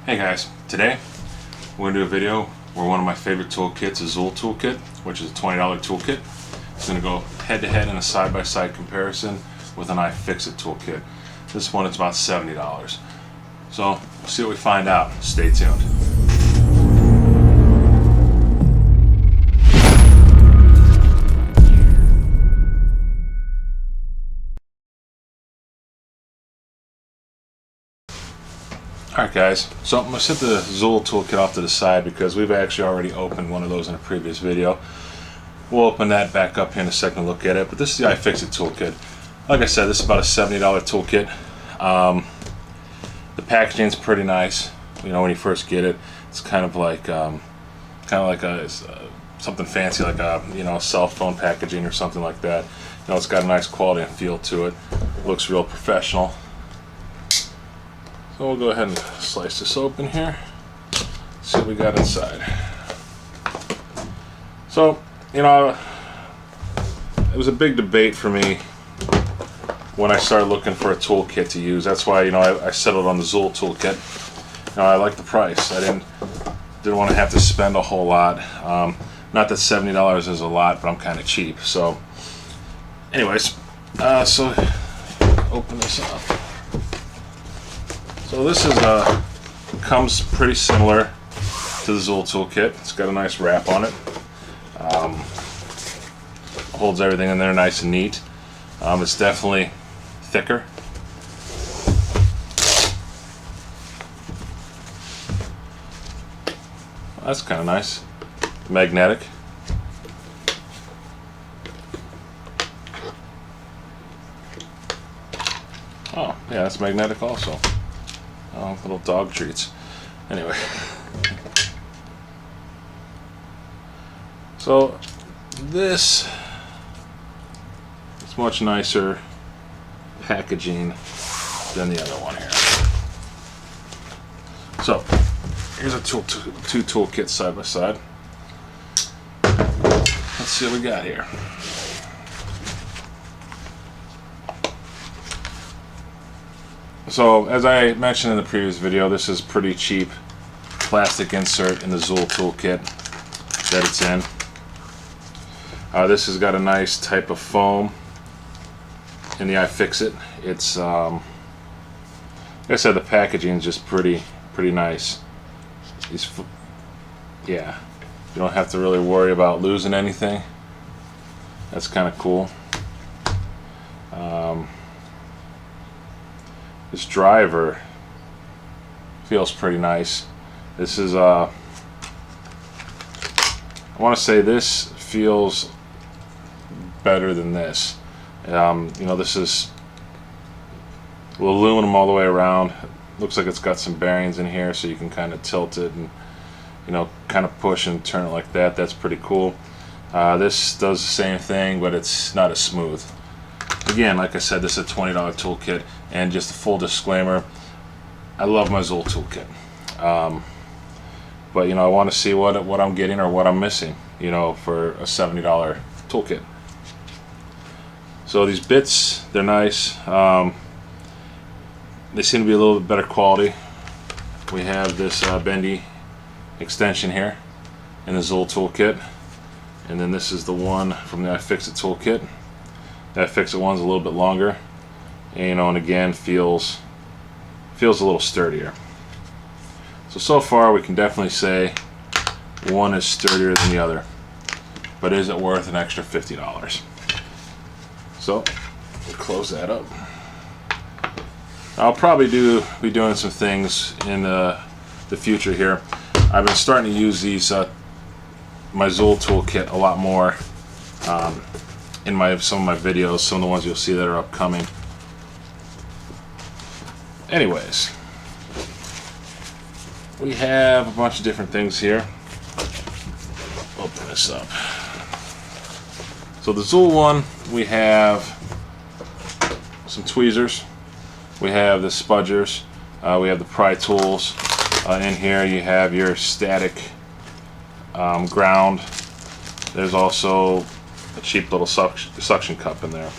Hey guys, today we're going to do a video where one of my favorite toolkits is Xool toolkit, which is a $20 toolkit. It's going to go head to head in a side-by-side comparison with an Ifixit toolkit. This one is about $70. So we'll see what we find out. Stay tuned. Alright guys, so I'm going to set the Xool toolkit off to the side because we've actually already opened one of those in a previous video. We'll open that back up here in a second to look at it, but this is the Ifixit toolkit. Like I said, this is about a $70 toolkit. The packaging is pretty nice. You know, when you first get it, it's kind of like something fancy, like a cell phone packaging or something like that. You know, it's got a nice quality and feel to it. Looks real professional. So we'll go ahead and slice this open here. See what we got inside. So, you know, it was a big debate for me when I started looking for a toolkit to use. That's why, you know, I settled on the Xool toolkit. You know, I like the price. I didn't want to have to spend a whole lot. Not that $70 is a lot, but I'm kind of cheap. So, anyways, so open this up. So this is comes pretty similar to the Xool toolkit. It's got a nice wrap on it. Holds everything in there nice and neat. It's definitely thicker. That's kind of nice. Magnetic. Oh, yeah, that's magnetic also. Oh, little dog treats. Anyway. So, this is much nicer packaging than the other one here. So, here's a two toolkits side by side. Let's see what we got here. So, as I mentioned in the previous video, this is pretty cheap plastic insert in the Xool toolkit that it's in. This has got a nice type of foam in the Ifixit. It's, like I said, the packaging is just pretty nice. Yeah, you don't have to really worry about losing anything. That's kind of cool. This driver feels pretty nice. This is I want to say this feels better than this. You know, this is aluminum all the way around. Looks like it's got some bearings in here, so you can kind of tilt it and, you know, kind of push and turn it like that. That's pretty cool. This does the same thing, but it's not as smooth. Again, like I said, this is a $20 toolkit, and just a full disclaimer, I love my Xool toolkit. But, you know, I want to see what I'm getting or what I'm missing, you know, for a $70 toolkit. So these bits, they're nice. They seem to be a little bit better quality. We have this bendy extension here in the Xool toolkit, and then this is the one from the Ifixit toolkit. The Ifixit one's a little bit longer, and, you know, and again feels a little sturdier. So far we can definitely say one is sturdier than the other, but is it worth an extra $50? So we'll close that up. I'll probably be doing some things in the future here. I've been starting to use these my Xool toolkit a lot more in some of my videos, some of the ones you'll see that are upcoming. Anyways, we have a bunch of different things here. Open this up. So the Xool one, we have some tweezers. We have the spudgers. We have the Pry Tools. In here you have your static ground. There's also a cheap little suction cup in there.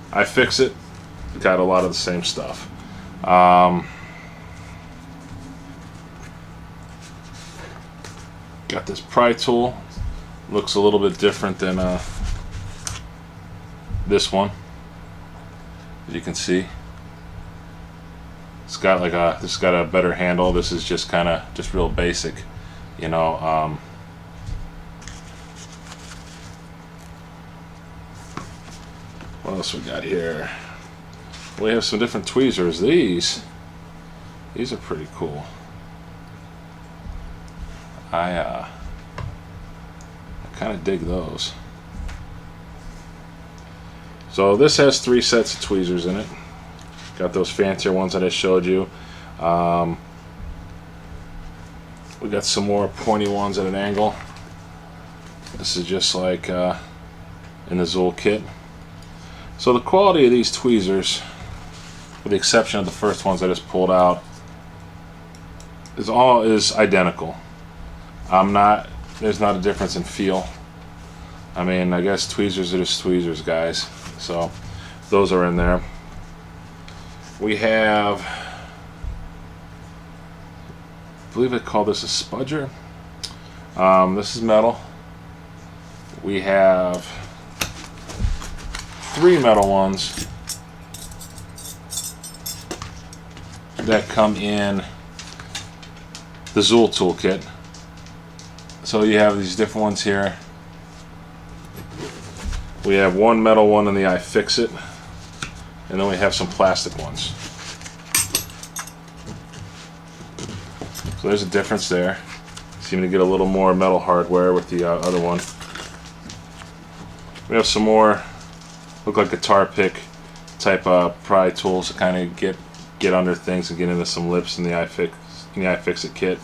Ifixit got a lot of the same stuff. Got this Pry Tool. Looks a little bit different than this one. As you can see, it's got like this got a better handle. This is just kind of just real basic, you know. What else we got here? We have some different tweezers. These are pretty cool. I kind of dig those. So this has 3 sets of tweezers in it. Got those fancier ones that I showed you. We got some more pointy ones at an angle. This is just like in the Xool kit. So the quality of these tweezers, with the exception of the first ones I just pulled out, is identical. There's not a difference in feel. I mean, I guess tweezers are just tweezers, guys. So those are in there. We have, I believe I call this a spudger. This is metal. We have 3 metal ones that come in the Xool toolkit. So you have these different ones here. We have 1 metal one in the Ifixit, and then we have some plastic ones. So there's a difference there. Seem to get a little more metal hardware with the other one. We have some more, look like guitar pick type pry tools to kind of get under things and get into some lips in the Ifixit kit.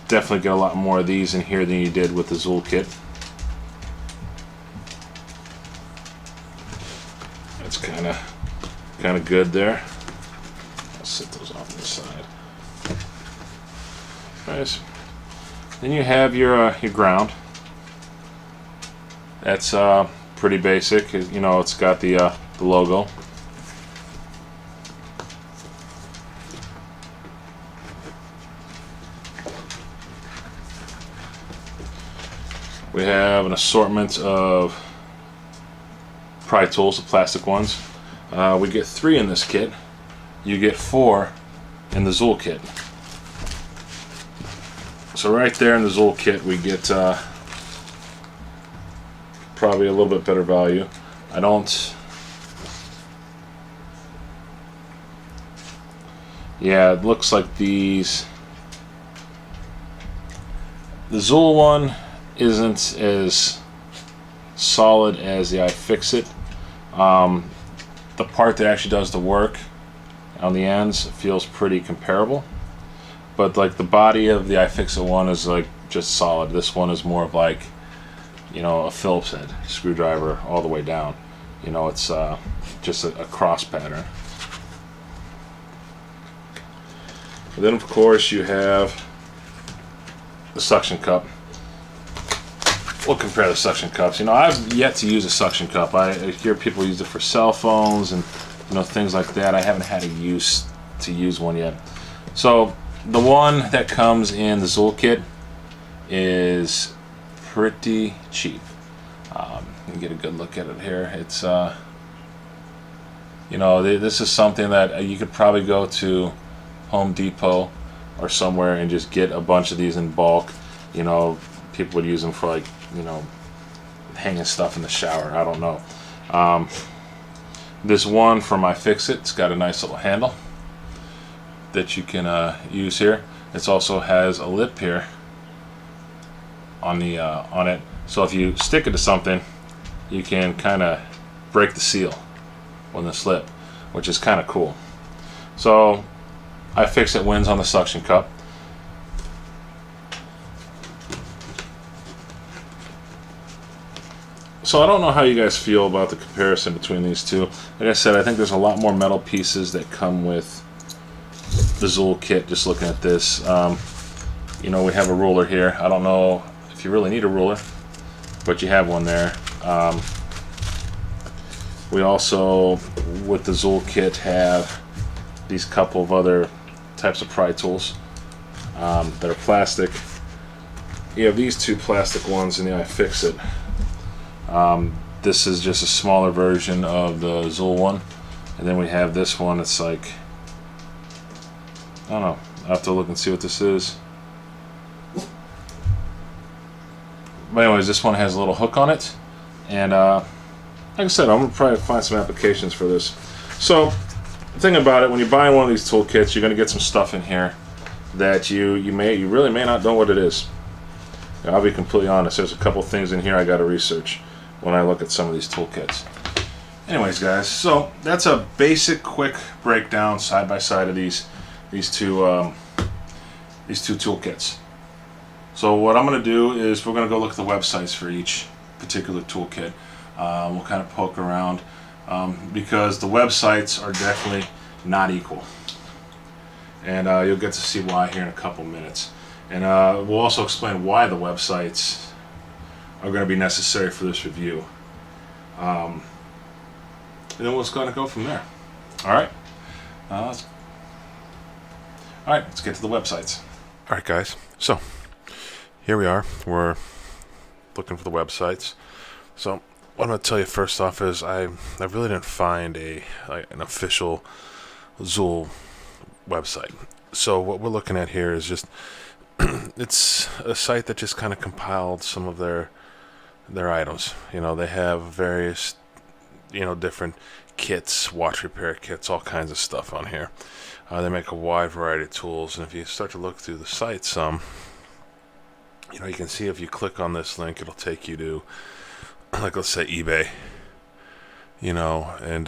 Definitely get a lot more of these in here than you did with the Xool kit. That's kind of good there. I'll set those off to the side. Nice. Then you have your ground. That's pretty basic. You know, it's got the logo. We have an assortment of pry tools, the plastic ones. We get 3 in this kit. You get 4 in the Xool kit. So right there in the Xool kit we get probably a little bit better value. Yeah, it looks like these. The Xool one isn't as solid as the Ifixit. The part that actually does the work on the ends feels pretty comparable, but like the body of the Ifixit one is like just solid. This one is more of like, you know, a Phillips head screwdriver all the way down. You know, it's just a cross pattern. And then of course you have the suction cup. We'll compare the suction cups. You know, I've yet to use a suction cup. I hear people use it for cell phones and, you know, things like that. I haven't had to use one yet. So the one that comes in the Xool kit is pretty cheap. You can get a good look at it here. It's you know, this is something that you could probably go to Home Depot or somewhere and just get a bunch of these in bulk. You know, people would use them for, like, you know, hanging stuff in the shower. I don't know. This one from Ifixit, it's got a nice little handle that you can use here. It also has a lip here on the on it, so if you stick it to something, you can kind of break the seal on the slip, which is kind of cool. So Ifixit wins on the suction cup. So I don't know how you guys feel about the comparison between these two. Like I said, I think there's a lot more metal pieces that come with the Xool kit. Just looking at this, you know, we have a ruler here. I don't know if you really need a ruler, but you have one there. We also, with the Xool kit, have these couple of other types of pry tools. that are plastic. You have these two plastic ones in the Ifixit. This is just a smaller version of the Xool one, and then we have this one. It's like, I don't know, I have to look and see what this is. But anyways, this one has a little hook on it, and like I said, I'm gonna probably find some applications for this. So the thing about it, when you're buying one of these toolkits, you're gonna get some stuff in here that you really may not know what it is. I'll be completely honest, there's a couple things in here I got to research when I look at some of these toolkits. Anyways, guys, so that's a basic, quick breakdown side by side of these two toolkits. So what I'm going to do is we're going to go look at the websites for each particular toolkit. We'll kind of poke around because the websites are definitely not equal, and you'll get to see why here in a couple minutes. And we'll also explain why the websites are going to be necessary for this review. And then we're just going to go from there. Alright? Let's get to the websites. Alright, guys. So, here we are. We're looking for the websites. So, what I'm going to tell you first off is I really didn't find an official Xool website. So, what we're looking at here is just it's a site that just kind of compiled some of their items. You know, they have various, different kits, watch repair kits, all kinds of stuff on here. They make a wide variety of tools, and if you start to look through the site some, you can see if you click on this link, it'll take you to, like, let's say eBay, and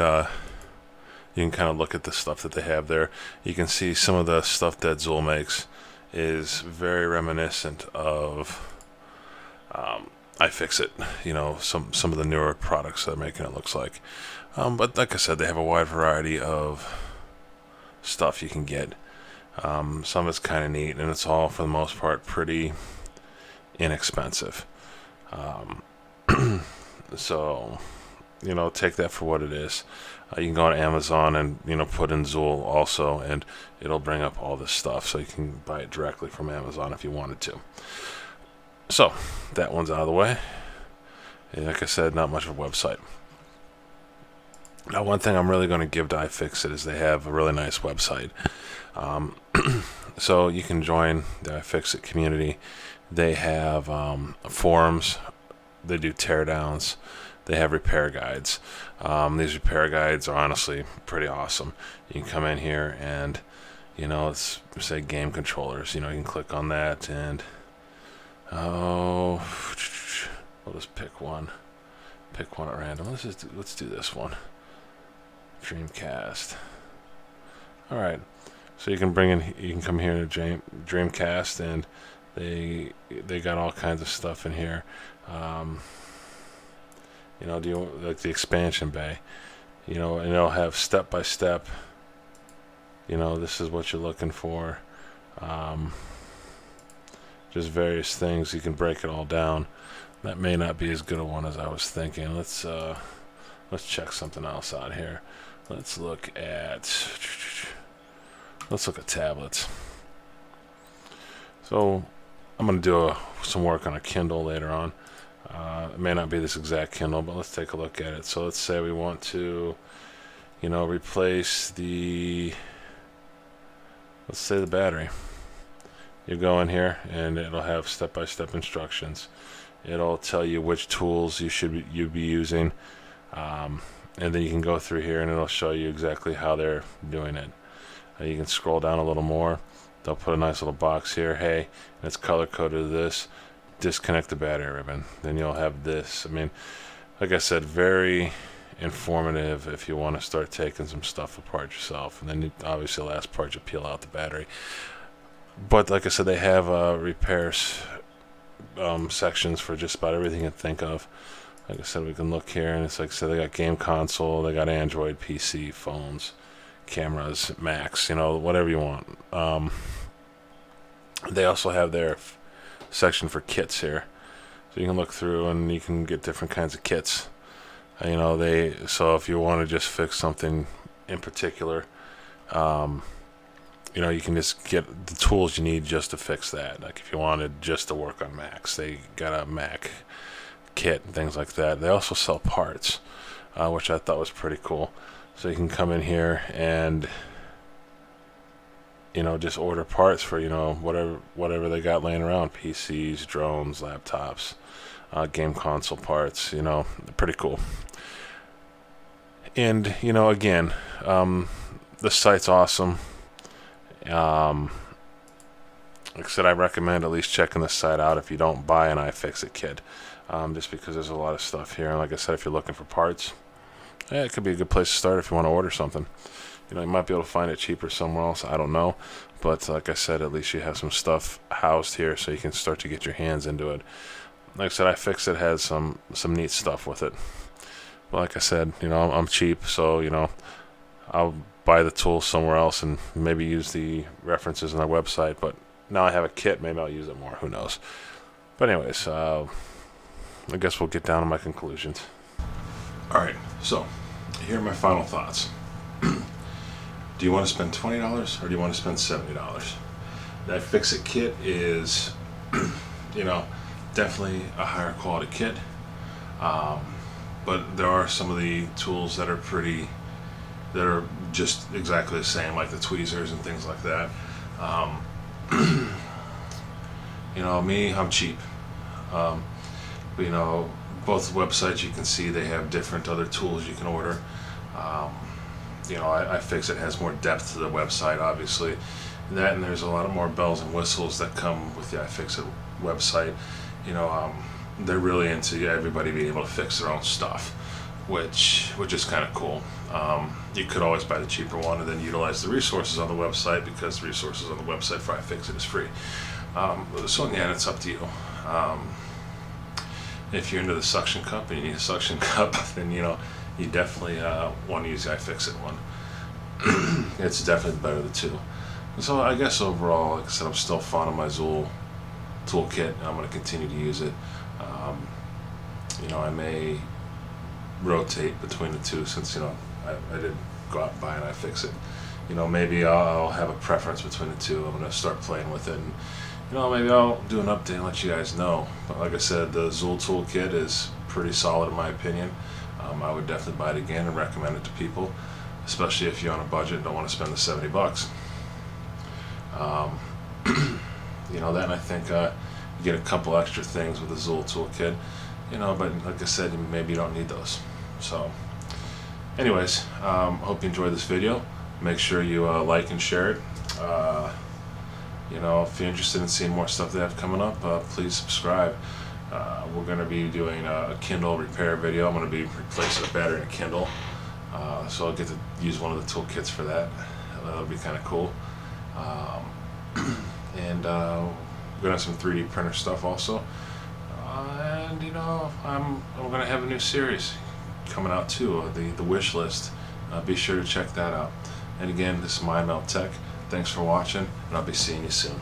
you can kind of look at the stuff that they have there. You can see some of the stuff that Xool makes is very reminiscent of Ifixit, some of the newer products they're making, it looks like. But like I said, they have a wide variety of stuff you can get. Some of it's kind of neat, and it's all, for the most part, pretty inexpensive. So, take that for what it is. You can go on Amazon and, put in Xool also, and it'll bring up all this stuff, so you can buy it directly from Amazon if you wanted to. So, that one's out of the way. And like I said, not much of a website. Now, one thing I'm really going to give to Ifixit is they have a really nice website. So, you can join the Ifixit community. They have forums. They do teardowns. They have repair guides. These repair guides are honestly pretty awesome. You can come in here and, let's say game controllers. You can click on that and, we'll just pick one. Pick one at random. Let's do this one. Dreamcast. All right. So you can come here to Dreamcast, and they got all kinds of stuff in here. Do you like the expansion bay? And it'll have step by step. This is what you're looking for. Just various things. You can break it all down. That may not be as good a one as I was thinking. Let's check something else out here. Let's look at tablets. So I'm going to do some work on a Kindle later on. It may not be this exact Kindle, but let's take a look at it. So let's say we want to, replace let's say the battery. You go in here, and it'll have step-by-step instructions. It'll tell you which tools you'd be using, and then you can go through here, and it'll show you exactly how they're doing it. You can scroll down a little more. They'll put a nice little box here. Hey, and it's color-coded to this. Disconnect the battery ribbon. Then you'll have this. I mean, like I said, very informative if you want to start taking some stuff apart yourself. And then obviously the last part, you peel out the battery. But like I said, they have repairs sections for just about everything you can think of. Like I said, we can look here, and it's like I said, they got game console, they got Android, PC, phones, cameras, Macs, whatever you want. They also have their section for kits here, so you can look through and you can get different kinds of kits. So if you want to just fix something in particular, you know, you can just get the tools you need just to fix that. Like if you wanted just to work on Macs, they got a Mac kit and things like that. They also sell parts, which I thought was pretty cool. So you can come in here and, you know, just order parts for, you know, whatever they got laying around, PCs, drones, laptops, game console parts, you know, pretty cool. And, you know, again, the site's awesome. Like I said, I recommend at least checking the site out if you don't buy an Ifixit kit, just because there's a lot of stuff here. And like I said, if you're looking for parts, yeah, it could be a good place to start if you want to order something. You know, you might be able to find it cheaper somewhere else. I don't know. But like I said, at least you have some stuff housed here so you can start to get your hands into it. Like I said, Ifixit has some neat stuff with it. But like I said, you know, I'm cheap, so, you know, I'll buy the tools somewhere else and maybe use the references on their website. But now I have a kit, maybe I'll use it more. Who knows? But anyways, I guess we'll get down to my conclusions. All right, so here are my final thoughts. Do you want to spend $20 or do you want to spend $70? That Ifixit kit is, you know, definitely a higher quality kit. But there are some of the tools that are just exactly the same, like the tweezers and things like that. You know, me, I'm cheap. But, you know, both websites you can see they have different other tools you can order. You know, Ifixit has more depth to the website, obviously. That, and there's a lot of more bells and whistles that come with the Ifixit website. You know, they're really into everybody being able to fix their own stuff, which is kind of cool. You could always buy the cheaper one and then utilize the resources on the website, because the resources on the website for Ifixit is free. So again, it's up to you. If you're into the suction cup and you need a suction cup, then, you know, you definitely want to use the Ifixit one. It's definitely better of the two. So I guess overall, like I said, I'm still fond of my Xool toolkit. I'm going to continue to use it. You know, I may rotate between the two, since, you know, I did go out and buy an Ifixit. You know, maybe I'll have a preference between the two. I'm going to start playing with it, and, you know, maybe I'll do an update and let you guys know. But like I said, the Xool toolkit is pretty solid in my opinion. I would definitely buy it again and recommend it to people, especially if you're on a budget and don't want to spend the $70. You know, then I think you get a couple extra things with the Xool toolkit, you know, but like I said, maybe you don't need those. So anyways, hope you enjoyed this video. Make sure you like and share it. You know, if you're interested in seeing more stuff they have coming up, please subscribe. We're going to be doing a Kindle repair video. I'm going to be replacing a battery in a Kindle, so I'll get to use one of the toolkits for that. That'll be kind of cool. And we're going to have some 3D printer stuff also. And, you know, I'm going to have a new series coming out too, the wish list. Be sure to check that out. And again, this is MindMelt Tech. Thanks for watching, and I'll be seeing you soon.